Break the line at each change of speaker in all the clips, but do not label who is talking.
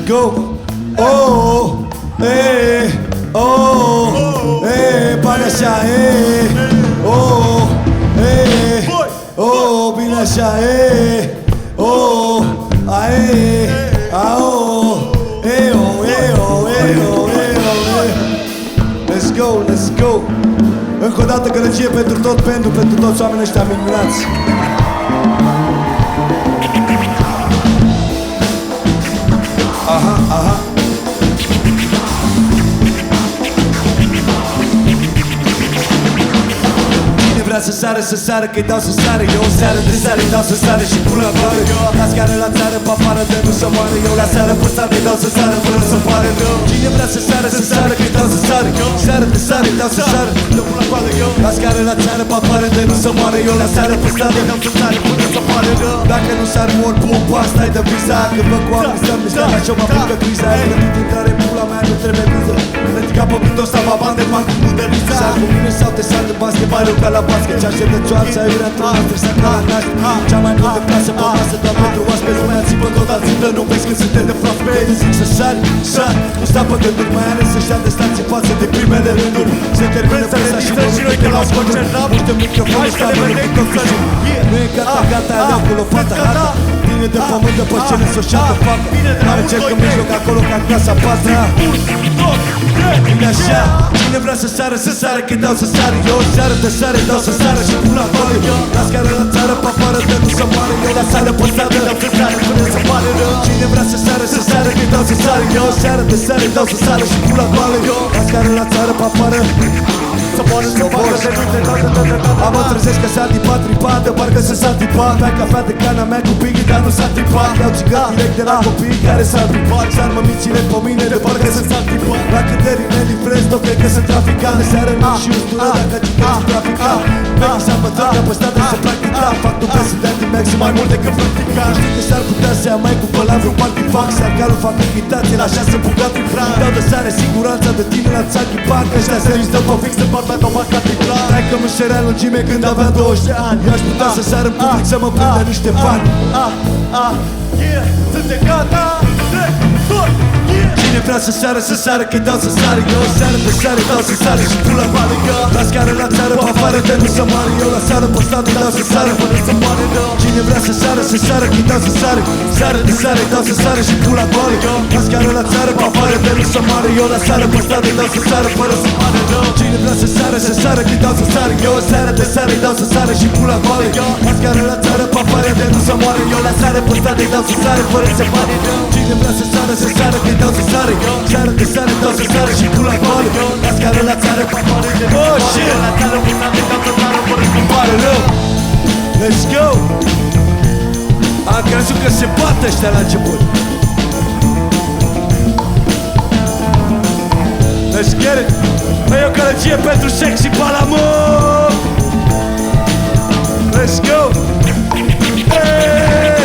go. Oh, eh, oh, eh, bagă așa, oh, oh, bine așa, oh, oh, let's go, let's go. Încă o dată gălăgie pentru toți oamenii ăștia minunați. Aha, aha. Cine vrea să sară, că-i dau să sară. Eu o seară de sare, îi dau să sare și pula vare. La scară la țară, pe afară de nu să moară. Eu la seară pe stradă, îi dau să sară fără să pare. Cine vrea să sară, că-i dau să sare. Seară de sare, îi dau să sară. La scară la țară, pe afară de nu să moară. Eu la seară pe stradă, îi dau să sare fără să pare. Dacă nu sar mor, pumpa, stai de visa. Că vă cu oameni să mișca la ce-o mă apucă criza. Ai plătit intrare, pula mea, nu trebuie viză. Ridica pe printos, sau va bani de bani, nu de visa. Sar cu mine sau te sar de basket, mai rău ca la basket. Ce aștept de cioarța, iurea într-una, stresak ca la naști. Cea mai multă clasă pe masă, doar pentru oaspeți. Lumea țipă tot alțită, nu vezi când suntem de prosperi. Zic să sari, nu sta pe gânduri, mai ales să-și ia distanțe față de primele rânduri. Se termină presa și noi că l-au concernat. Multe microfone, sta pe rând tot fișul. Nu e gata, alea cu lopata, harta. Bine de pământ, după ce ne s-o șapă facă. Mai încerc în mijloc, acolo ca casa patra. Bine așa, cine vrea să sară, că dau să sară. Eu o seară de sare, dau să sară și pula goală. La scară la țară, pe afară de nu să moare. Eu la sală pe stradă, dau să sară până să pare rău. Cine vrea să sară, că dau să sară. Eu o seară de sare, dau să sară și pula goală. La scară la țară, pe afară să moară, să moară, să nu te dată. Mă trezesc că s-a tipat, tripadă, parcă s-a tipat. Ai cafea de cana mea cu pighi, dar nu s-a tipat. Iau țigări direct de la copii care s-a tipat. S-ar mămicile pe mine de parcă s-a tipat. La câterile livrez, tot cred că sunt traficant. Seară nu și ustură, dacă țigări sunt traficant. Vechi s-a bătrân, că pe stradă se practica. Fac tu pe studentii mei, sunt mai mult decât practica. Știi că s-ar putea să ia mai cu păla vreun partifac. S-ar calul fac echitație, la 6 bucate franc. Dau de sare siguranța de tine la țachi banc. Ăștia se riști dă pe fix de bani, mai pe marca titlar. Hai că mă șerea lungime când aveam 20 de ani. Eu aș putea să sar în public să mă prindă niște bani. Suntem gata, 3, 2, cine vrea să sară, că-i dau să sară. Eu o seară de sare, dau să sară și pula goală. La scară la țară, pe afară de nu să moară. Eu la sară pe stradă, dau să sară fără să moară. Cine vrea să sară, că-i dau să sară. Seară de sare, dau să sară și pula goală. La scară la țară, pe afară de nu să moară. Eu la sară pe stradă, dau să sară fără să moară. Cine vrea să sară, că-i dau să sară. Eu o seară de sare, dau să sară și pula goală. La scară la țară, pe afară de nu să moară. Eu la sară pe stradă, dau să sară fără să moară. Cine vrea să sară, că-i dau să sară. Seară de sare, dau să sară și pula goală. La scară la țară, pe afară de nu să moară. La țară pe stradă, dau să sară fără să moară. Let's go! Am crezut că se bate ăștia la început. Let's get it! Păi o călăgie pentru sexy palamon. Let's go! Hey!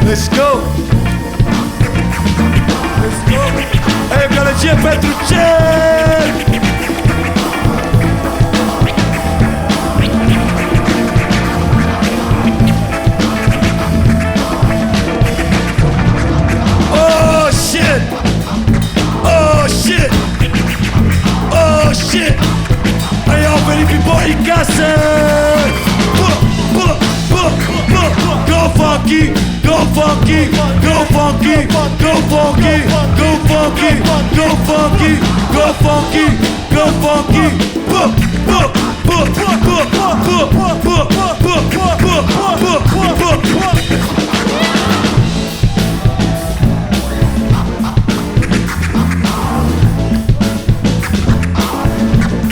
Let's go! Let's go! Păi o călăgie pentru cer! Oh shit! Oh shit! Oh shit! Ai au venit b-boy în casă! Go funky! Go funky! Go funky! Go funky! Go funky! Go funky! Go funky! Go funky!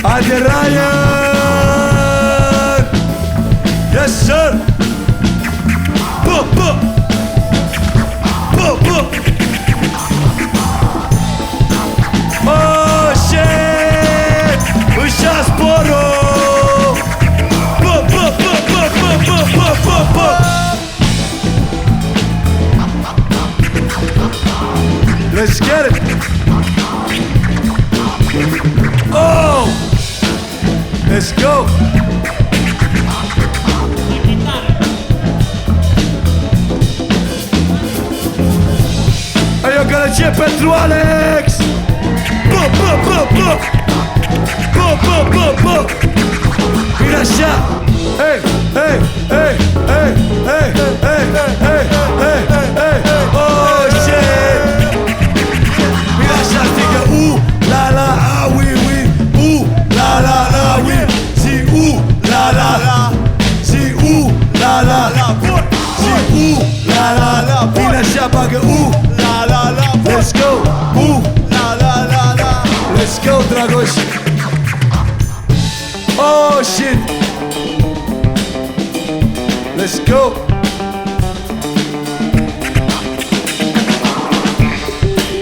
Haide Ryan! Yes sir! Oh shit! Își-a sporul! Let's get it! Oh! Let's go! gălăgie pentru Alex. Bă, bă, bă, bă. Bă, bă, bă, bă. Vine așa. Hey, hey, hey, hey, hey, hey, hey, hey, hey, hey. Oh, shit. Vine așa, strigă la la, ah, oui, oui. La la la, oui. Si, la la la. Si, la la la. Si, la la la. Vine așa, bagă la la la. Let's go, la la la la. Let's go, Dragoș. Oh, shit. Let's go.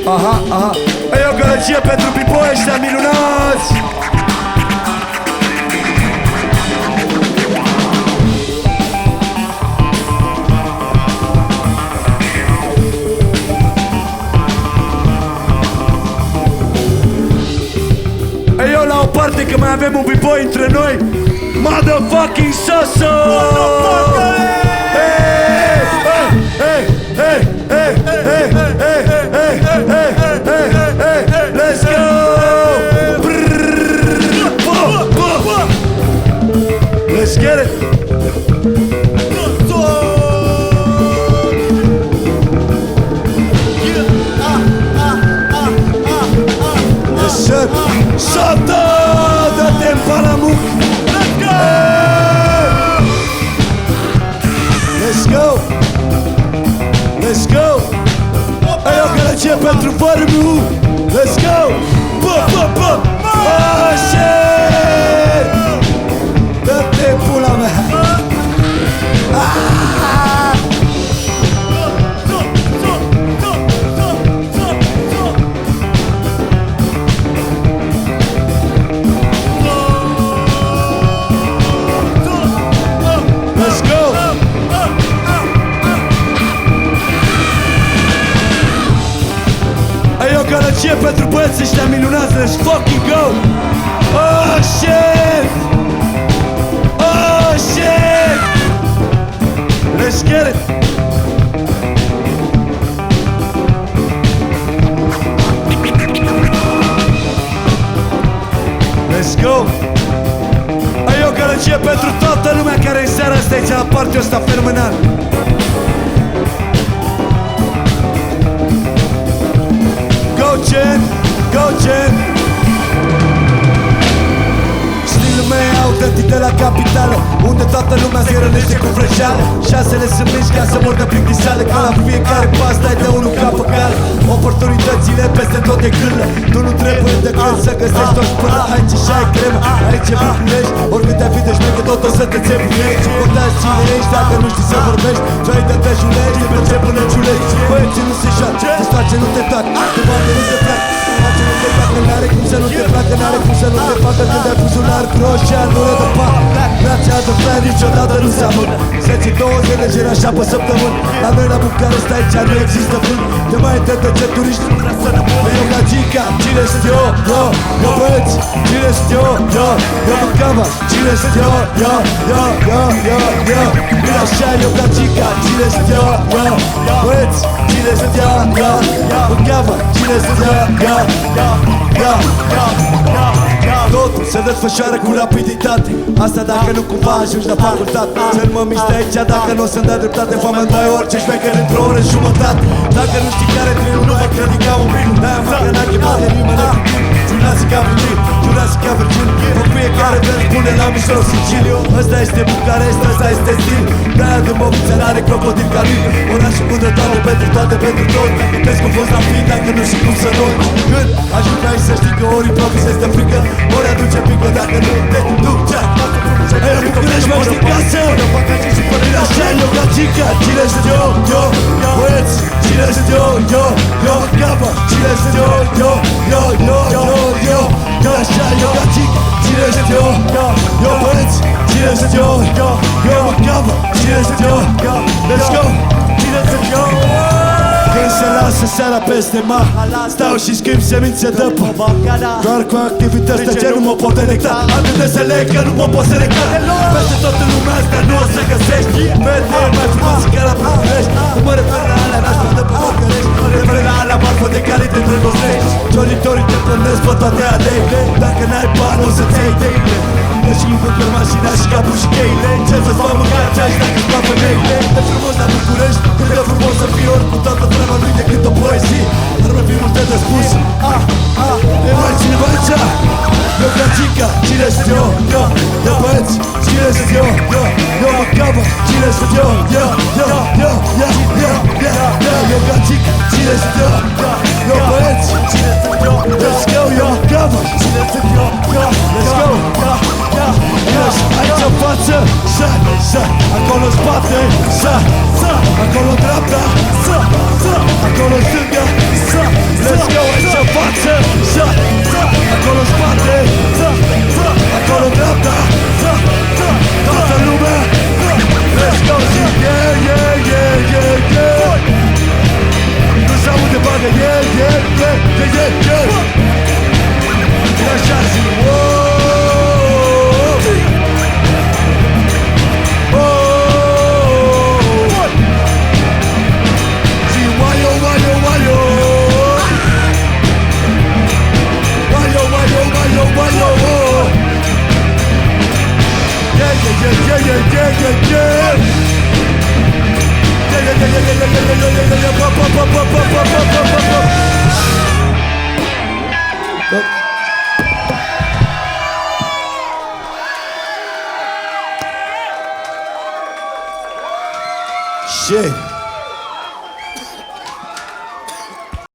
Aha, aha. E o gălăgie pentru b-boy ăștia minunați. E eu la o parte că mai avem un b-boy între noi. Motherfucking Soso! Hey, hey, hey, hey, hey, hey, hey, hey, hey, hey, hey, hey, let's go! Let's get it! Yes, sir! Soto! Dă-te în palamuc! Let's go! Let's go! Ai o gălăgie pentru vărmiu! Let's go! Bă, bă, bă! Oh, shit! Dă-te pula mea! Gălăgie pentru băieții ăștia minunați. Let's fucking go! Oh, shit! Oh, shit! Let's get it! Let's go! Ai o gălăgie pentru toată lumea care în seara asta aici la party-ul ăsta fenomenal. Go, Gen! Stilul meu e autentic de la capitală, unde toată lumea se rănește cu vrăjeală. Șansele sunt mici ca să mor de plictiseală, ca la fiecare pas dai de unul cap pe cală. Oportunitățile peste tot de gândă. Tu nu trebuie decât să găsești toți până. Aici și ai cremă, aici e București. Oricât te-ai fi de șmecă, tot o să te țepunești. Contează cine ești dacă nu știi să vorbești. Trăi de te julești, de pe ce până ciulești. Băieții nu se joacă, te face, nu te toate. Te bate, nu te plac. N-are cum să nu te placă, n-are cum să nu te facă. Când ai pus un arc roșu, armură de pac. Brațea de flan niciodată nu se amână. Se ții 20 de geri așa pe săptămâni. La noi la București aici nu există vânt. Te mai întreb de ce turiști nu vrea să rămână. Eu ca Gica, cine sunt eu, băieți, cine sunt eu mâncava, cine sunt eu Bine așa, eu ca Gica, cine sunt eu băieți, cine sunt eu mâncava, cine sunt eu Totul se desfășoară cu rapiditate. Asta dacă nu cumva ajungi la facultate. Să mă miști aici dacă nu o să-mi dai dreptate. Foamea îmi dai orice șmecher într-o oră și jumătate. Dacă nu știi care trilul, nu mai crede ca un prim. De-aia fac că n-a chemat de rimă Jurassica Virgin, Jurassica Virgin. Pe fiecare vers pune la mișor Siciliu. Ăsta este București, ăsta este stil. De-aia de Bovița n-are crocodil ca mine. Orașul cu dreptate pentru toate, pentru tot. Vezi că fost la fin dacă nu știi cum să doi. Când ajung aici să știi că ori improvizezi de frică, ori aduce pică dacă nu te duce. Ei, București mai știi casă. Așa eu ca Gica, cine sunt eu băieți, cine sunt eu mâncava, cine sunt eu Așa eu ca Gica, cine sunt eu băieți, cine sunt eu mâncava, cine sunt eu Let's go, cine sunt eu Când se lasă seara peste mar, stau și schimb semințe de păr. Doar cu activități de genul mă pot conecta. Atât de select că nu mă pot selecta. Peste tot în lumea asta nu o să găsești fete mai frumoase ca la București. Nu mă refer la alea nașpa de pe București, mă refer la alea singura marfă de care te îndrăgostești. Cioritorii te plănesc pe toate aleile. Dacă n-ai bani o să-ți iei teile. Ești limpăt pe mașina și capul și cheile. Ce să-ți fac mâncare ce-aș dacă-ți plac femeile. E frumos la București, cât de frumos să fii ori cu toată treaba lui decât o poezie. Ar mai fi multe de spus. E mai cineva aici? Eu gagica, cine sunt eu? Eu băieți, cine sunt eu? Eu mă capă, cine sunt eu? Eu gagica, cine sunt eu? Eu băieți, cine sunt eu? Let's go, eu mă capă, cine sunt eu? Let's go, aici în față, acolo în spate, acolo în dreapta, acolo în stânga. Let's go, aici în față, acolo în spate, acolo în dreapta, toată lumea. Let's go, zi, yeah. Nu se aude bagă, yeah. E așa, zi, Shit.